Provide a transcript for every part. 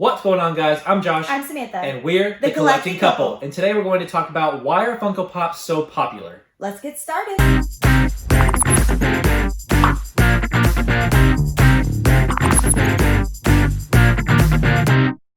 What's going on, guys? I'm Josh. I'm Samantha. And we're the Collecting Couple. And today we're going to talk about why are Funko Pops so popular. Let's get started.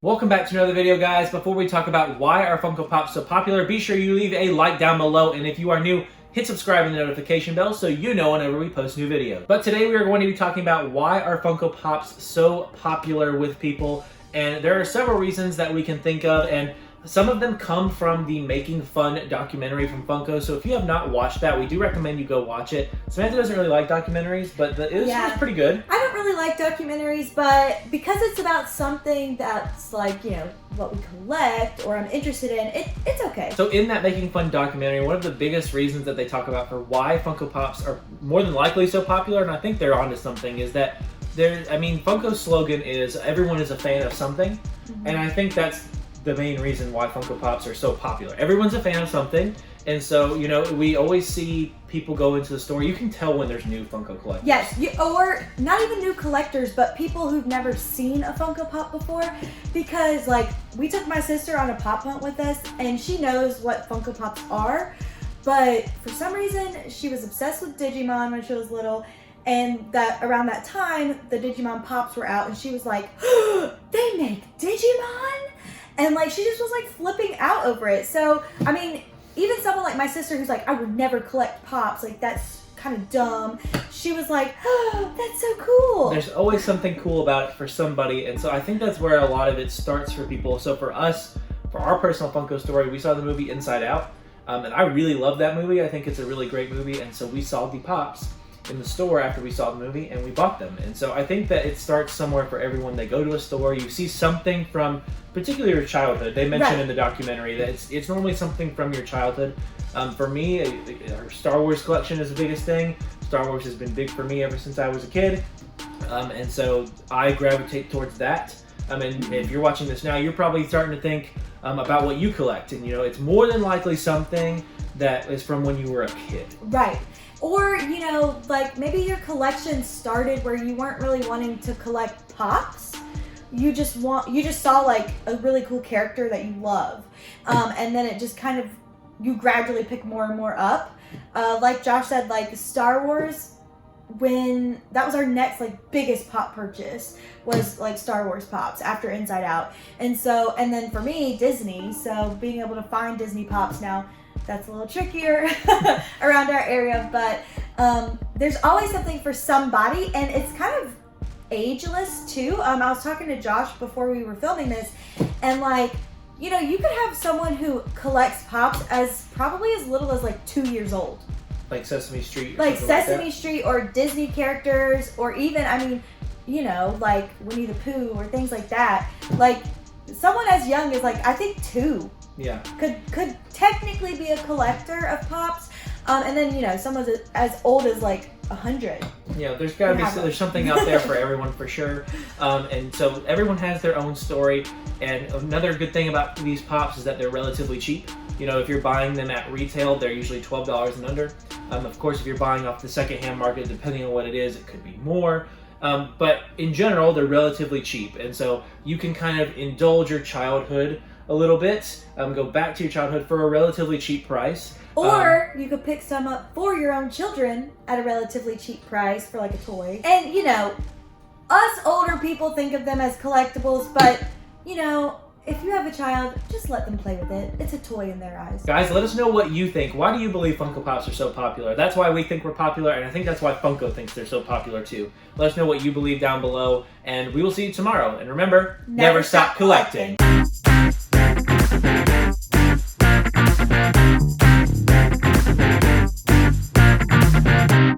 Welcome back to another video, guys. Before we talk about why are Funko Pops so popular, be sure you leave a like down below. And if you are new, hit subscribe and the notification bell so you know whenever we post new videos. But today we are going to be talking about why are Funko Pops so popular with people. And there are several reasons that we can think of, and some of them come from the Making Fun documentary from Funko. So if you have not watched that, we do recommend you go watch it. Samantha doesn't really like documentaries, but it was pretty good. I don't really like documentaries, but because it's about something that's like, you know, what we collect or I'm interested in, it's okay. So in that Making Fun documentary, one of the biggest reasons that they talk about for why Funko Pops are more than likely so popular, and I think they're onto something, is that Funko's slogan is everyone is a fan of something, and I think that's the main reason why Funko Pops are so popular. Everyone's a fan of something, and so, you know, we always see people go into the store. You can tell when there's new Funko collectors. Yes, or not even new collectors, but people who've never seen a Funko Pop before, because, like, we took my sister on a pop hunt with us, and she knows what Funko Pops are, but for some reason, she was obsessed with Digimon when she was little, and that around that time, the Digimon Pops were out, and she was like, oh, they make Digimon? And like, she just was like flipping out over it. So, I mean, even someone like my sister who's like, I would never collect Pops, like that's kind of dumb. She was like, oh, that's so cool. There's always something cool about it for somebody. And so I think that's where a lot of it starts for people. So for us, for our personal Funko story, we saw the movie Inside Out. And I really love that movie. I think it's a really great movie. And so we saw the Pops in the store after we saw the movie, and we bought them. And so I think that it starts somewhere for everyone. They go to a store, you see something from particularly your childhood. They mentioned in the documentary that it's normally something from your childhood. For me, our Star Wars collection is the biggest thing. Star Wars has been big for me ever since I was a kid, and so I gravitate towards that. And if you're watching this now, you're probably starting to think about what you collect, and you know, it's more than likely something that is from when you were a kid. Right. Or, you know, like maybe your collection started where you weren't really wanting to collect Pops. You just saw like a really cool character that you love. And then it just kind of, you gradually pick more and more up. Like Josh said, like Star Wars, when that was our next like biggest Pop purchase was like Star Wars Pops after Inside Out. And then for me, Disney. So being able to find Disney Pops now, that's a little trickier around our area, but there's always something for somebody, and it's kind of ageless too. I was talking to Josh before we were filming this, and like, you know, you could have someone who collects Pops as probably as little as like 2 years old. Like Sesame Street. Like Sesame Street or Disney characters, or even, I mean, you know, like Winnie the Pooh or things like that. Like someone as young as like, I think 2. Yeah. Could technically be a collector of Pops, and then, you know, someone as old as like 100. Yeah, there's gotta be there's something out there for everyone for sure, and so everyone has their own story. And another good thing about these Pops is that they're relatively cheap. You know, if you're buying them at retail, they're usually $12 and under. Of course, if you're buying off the secondhand market, depending on what it is, it could be more. But in general, they're relatively cheap, and so you can kind of indulge your childhood a little bit, go back to your childhood for a relatively cheap price. Or you could pick some up for your own children at a relatively cheap price for like a toy. And, you know, us older people think of them as collectibles, but, you know, if you have a child, just let them play with it. It's a toy in their eyes. Guys, let us know what you think. Why do you believe Funko Pops are so popular? That's why we think we're popular, and I think that's why Funko thinks they're so popular too. Let us know what you believe down below, and we will see you tomorrow. And remember, never stop collecting.